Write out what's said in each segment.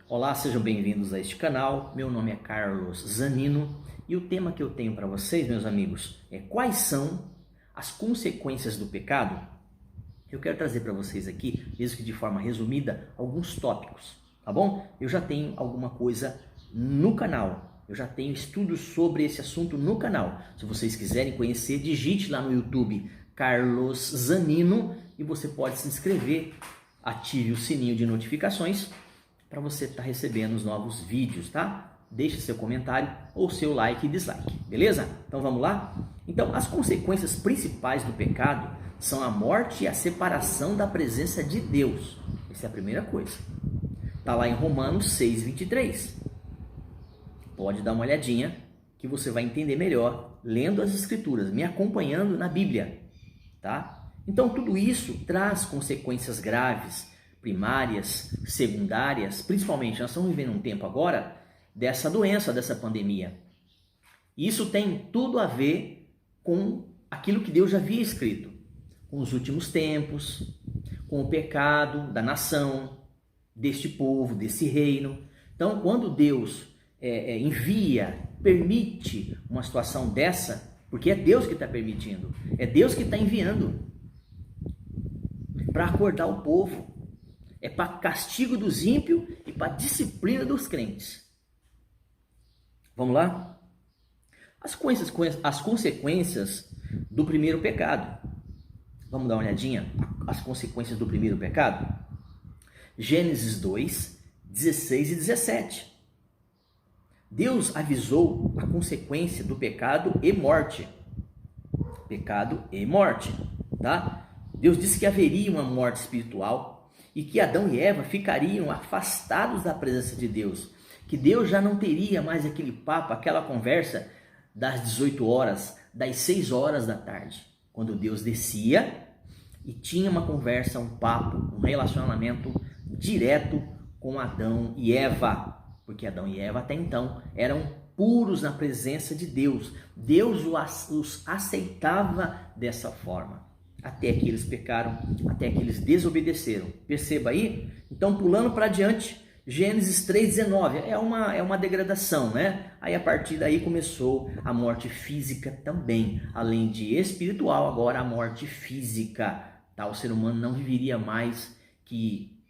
Olá, sejam bem-vindos a este canal. Meu nome é Carlos Zanino e o tema que eu tenho para vocês, meus amigos, é quais são as consequências do pecado? Eu quero trazer para vocês aqui, mesmo que de forma resumida, alguns tópicos, tá bom? Eu já tenho alguma coisa no canal, eu já tenho estudos sobre esse assunto no canal. Se vocês quiserem conhecer, digite lá no YouTube Carlos Zanino e você pode se inscrever, ative o sininho de notificações para você estar recebendo os novos vídeos, tá? Deixe seu comentário ou seu like e dislike, beleza? Então vamos lá? Então, as consequências principais do pecado são a morte e a separação da presença de Deus. Essa é a primeira coisa. Está lá em Romanos 6:23. Pode dar uma olhadinha que você vai entender melhor lendo as Escrituras, me acompanhando na Bíblia, tá? Então tudo isso traz consequências graves, primárias, secundárias, principalmente nós estamos vivendo um tempo agora dessa doença, dessa pandemia. Isso tem tudo a ver com aquilo que Deus já havia escrito, com os últimos tempos, com o pecado da nação, deste povo, desse reino. Então, quando Deus envia, permite uma situação dessa, porque é Deus que está permitindo, é Deus que está enviando para acordar o povo, é para castigo dos ímpios e para disciplina dos crentes. Vamos lá? As consequências do primeiro pecado. Vamos dar uma olhadinha? As consequências do primeiro pecado? Gênesis 2, 16 e 17. Deus avisou a consequência do pecado e morte. Pecado e morte, tá? Deus disse que haveria uma morte espiritual e que Adão e Eva ficariam afastados da presença de Deus. Que Deus já não teria mais aquele papo, aquela conversa das 18 horas, das 6 horas da tarde. Quando Deus descia e tinha uma conversa, um papo, um relacionamento direto com Adão e Eva. Porque Adão e Eva até então eram puros na presença de Deus. Deus os aceitava dessa forma. Até que eles pecaram, até que eles desobedeceram. Perceba aí? Então, pulando para diante, Gênesis 3,19. É uma degradação, né? Aí a partir daí começou a morte física também. Além de espiritual, agora a morte física. Tá? O ser humano não viveria mais que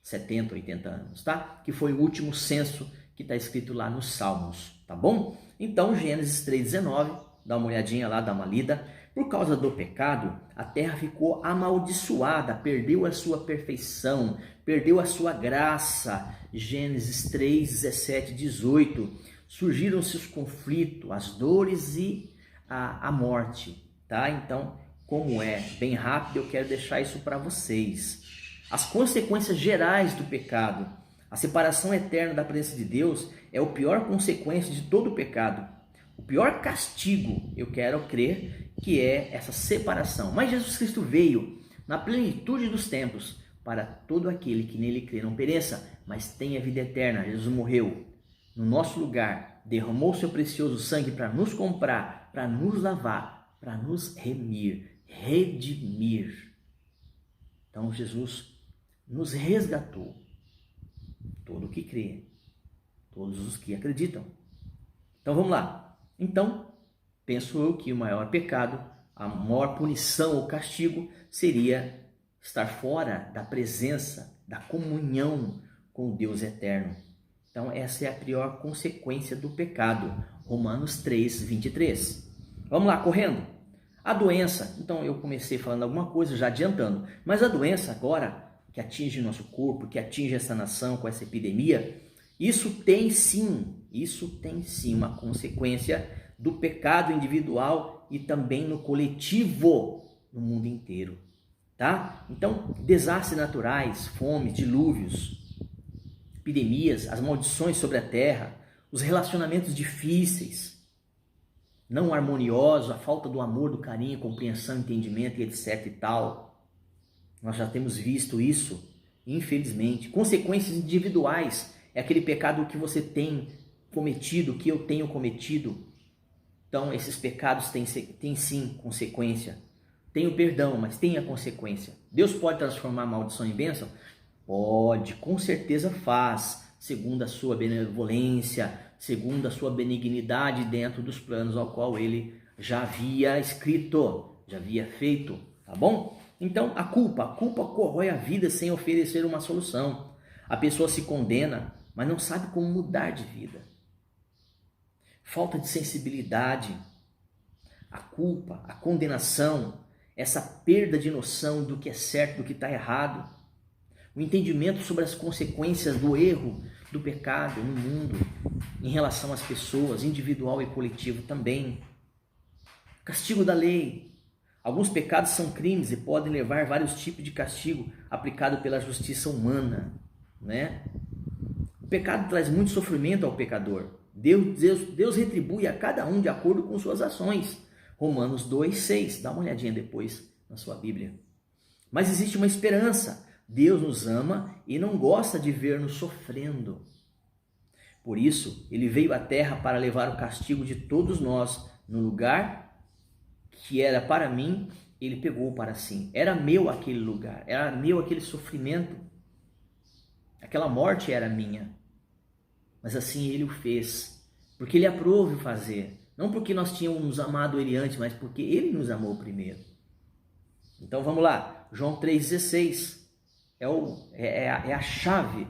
70, 80 anos, tá? Que foi o último censo que está escrito lá nos Salmos, tá bom? Então, Gênesis 3,19, dá uma olhadinha lá, dá uma lida. Por causa do pecado, a terra ficou amaldiçoada, perdeu a sua perfeição, perdeu a sua graça. Gênesis 3, 17, 18. Surgiram-se os conflitos, as dores e a morte, tá? Então, como é bem rápido, eu quero deixar isso para vocês. As consequências gerais do pecado. A separação eterna da presença de Deus é a pior consequência de todo o pecado. O pior castigo, eu quero crer, que é essa separação. Mas Jesus Cristo veio na plenitude dos tempos para todo aquele que nele crê não pereça, mas tenha vida eterna. Jesus morreu no nosso lugar, derramou seu precioso sangue para nos comprar, para nos lavar, para nos redimir. Então Jesus nos resgatou. Todo o que crê, todos os que acreditam. Então vamos lá. Então, penso eu que o maior pecado, a maior punição ou castigo seria estar fora da presença, da comunhão com o Deus eterno. Então essa é a pior consequência do pecado. Romanos 3, 23. Vamos lá, correndo. A doença, então eu comecei falando alguma coisa, já adiantando, mas a doença agora, que atinge o nosso corpo, que atinge essa nação com essa epidemia, isso tem sim uma consequência do pecado individual e também no coletivo, no mundo inteiro, tá? Então, desastres naturais, fome, dilúvios, epidemias, as maldições sobre a terra, os relacionamentos difíceis, não harmoniosos, a falta do amor, do carinho, compreensão, entendimento e etc e tal. Nós já temos visto isso, infelizmente. Consequências individuais é aquele pecado que você tem cometido, que eu tenho cometido. Então, esses pecados têm sim consequência. Tem o perdão, mas tem a consequência. Deus pode transformar a maldição em bênção? Pode, com certeza faz. segundo a sua benevolência, segundo a sua benignidade dentro dos planos ao qual ele já havia escrito, já havia feito, tá bom? Então, a culpa corrói a vida sem oferecer uma solução. A pessoa se condena, mas não sabe como mudar de vida. Falta de sensibilidade, a culpa, a condenação, essa perda de noção do que é certo, do que está errado, o entendimento sobre as consequências do erro, do pecado no mundo, em relação às pessoas, individual e coletivo também. Castigo da lei. Alguns pecados são crimes e podem levar vários tipos de castigo aplicado pela justiça humana, né? O pecado traz muito sofrimento ao pecador. Deus retribui a cada um de acordo com suas ações. Romanos 2:6. Dá uma olhadinha depois na sua Bíblia. Mas existe uma esperança. Deus nos ama e não gosta de ver-nos sofrendo. Por isso, ele veio à terra para levar o castigo de todos nós. No lugar que era para mim, ele pegou para si. Era meu aquele lugar, era meu aquele sofrimento. Aquela morte era minha. Mas assim ele o fez, porque ele aprove fazer. Não porque nós tínhamos amado ele antes, mas porque ele nos amou primeiro. Então vamos lá, João 3,16 é a chave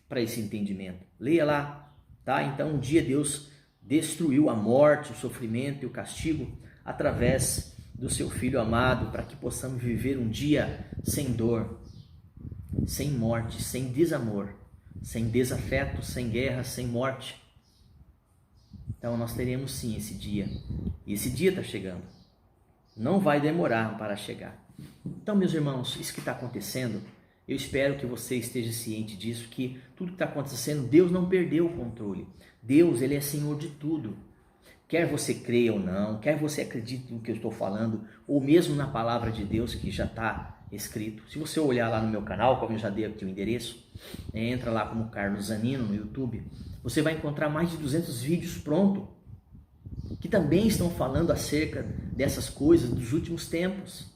para esse entendimento. Leia lá, tá? Então um dia Deus destruiu a morte, o sofrimento e o castigo através do seu Filho amado, para que possamos viver um dia sem dor, sem morte, sem desamor, sem desafeto, sem guerra, sem morte. Então nós teremos sim esse dia, e esse dia está chegando, não vai demorar para chegar. Então, meus irmãos, isso que está acontecendo, eu espero que você esteja ciente disso, que tudo que está acontecendo, Deus não perdeu o controle. Deus, ele é Senhor de tudo. Quer você creia ou não, quer você acredite no que eu estou falando, ou mesmo na palavra de Deus que já está escrito. Se você olhar lá no meu canal, como eu já dei aqui o endereço, entra lá como Carlos Zanino no YouTube, você vai encontrar mais de 200 vídeos prontos, que também estão falando acerca dessas coisas dos últimos tempos.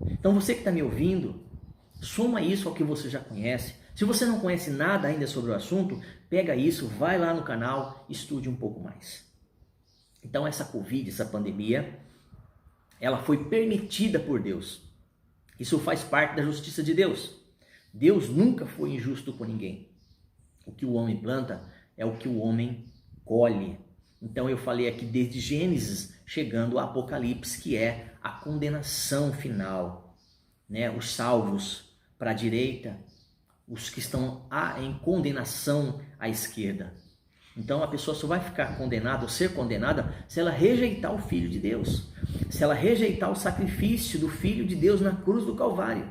Então você que está me ouvindo, soma isso ao que você já conhece. Se você não conhece nada ainda sobre o assunto, pega isso, vai lá no canal, estude um pouco mais. Então essa Covid, essa pandemia, ela foi permitida por Deus. Isso faz parte da justiça de Deus. Deus nunca foi injusto com ninguém. O que o homem planta é o que o homem colhe. Então eu falei aqui desde Gênesis, chegando ao Apocalipse, que é a condenação final, né? Os salvos para a direita, os que estão em condenação à esquerda. Então a pessoa só vai ficar condenada ou ser condenada se ela rejeitar o Filho de Deus, se ela rejeitar o sacrifício do Filho de Deus na cruz do Calvário.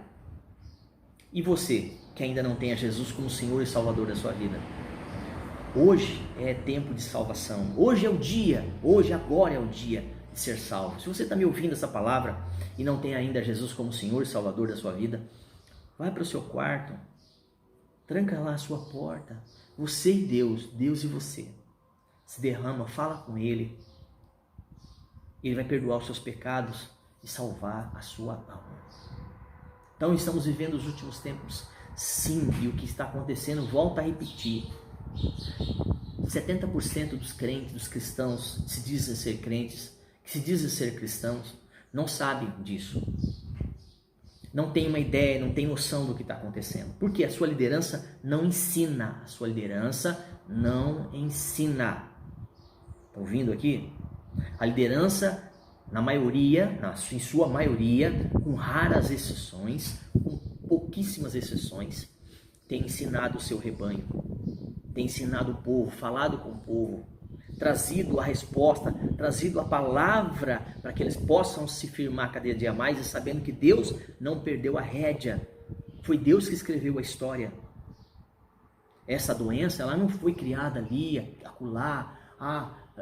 E você, que ainda não tem a Jesus como Senhor e Salvador da sua vida, hoje é tempo de salvação, hoje é o dia, agora é o dia de ser salvo. Se você está me ouvindo essa palavra e não tem ainda Jesus como Senhor e Salvador da sua vida, vai para o seu quarto, tranca lá a sua porta, você e Deus e você, se derrama, fala com Ele, Ele vai perdoar os seus pecados e salvar a sua alma. Então estamos vivendo os últimos tempos, sim, e o que está acontecendo, volta a repetir, 70% dos crentes, dos cristãos, que se dizem ser crentes, que se dizem ser cristãos, não sabem disso. Não tem uma ideia, não tem noção do que está acontecendo. Porque a sua liderança não ensina. A sua liderança não ensina. Está ouvindo aqui? A liderança, na maioria, em sua maioria, com raras exceções, com pouquíssimas exceções, tem ensinado o seu rebanho. Tem ensinado o povo, falado com o povo, trazido a resposta, trazido a palavra para que eles possam se firmar cada dia mais e sabendo que Deus não perdeu a rédea. Foi Deus que escreveu a história. Essa doença, ela não foi criada ali, acolá,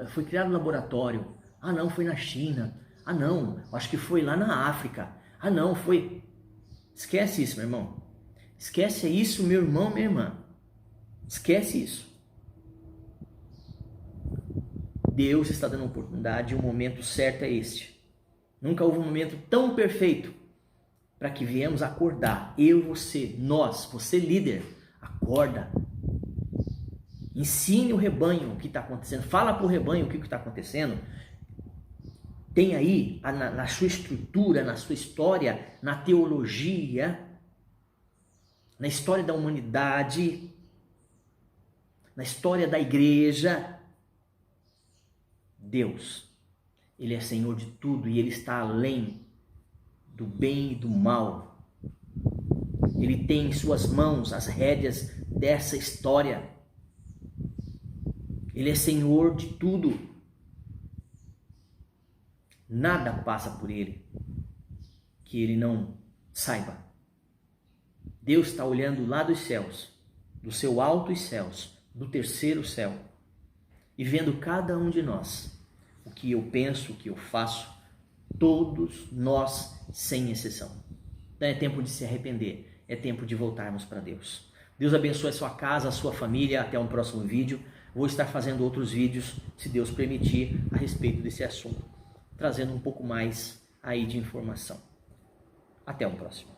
foi criada no laboratório. Não, foi na China. Não, acho que foi lá na África. Não, foi... Esquece isso, meu irmão. Esquece isso, meu irmão, minha irmã. Esquece isso. Deus está dando oportunidade e o momento certo é este. Nunca houve um momento tão perfeito para que viemos acordar. Eu e você, nós, você líder, acorda. Ensine o rebanho o que está acontecendo. Fala para o rebanho o que está acontecendo. Tem aí na sua estrutura, na sua história, na teologia, na história da humanidade, na história da igreja, Deus, Ele é Senhor de tudo e Ele está além do bem e do mal. Ele tem em suas mãos as rédeas dessa história. Ele é Senhor de tudo. Nada passa por Ele que Ele não saiba. Deus está olhando lá dos céus, do seu altos céus, do terceiro céu, e vendo cada um de nós, o que eu penso, o que eu faço, todos nós sem exceção. Então é tempo de se arrepender, é tempo de voltarmos para Deus. Deus abençoe a sua casa, a sua família. Até um próximo vídeo. Vou estar fazendo outros vídeos, se Deus permitir, a respeito desse assunto, trazendo um pouco mais aí de informação. Até o próximo.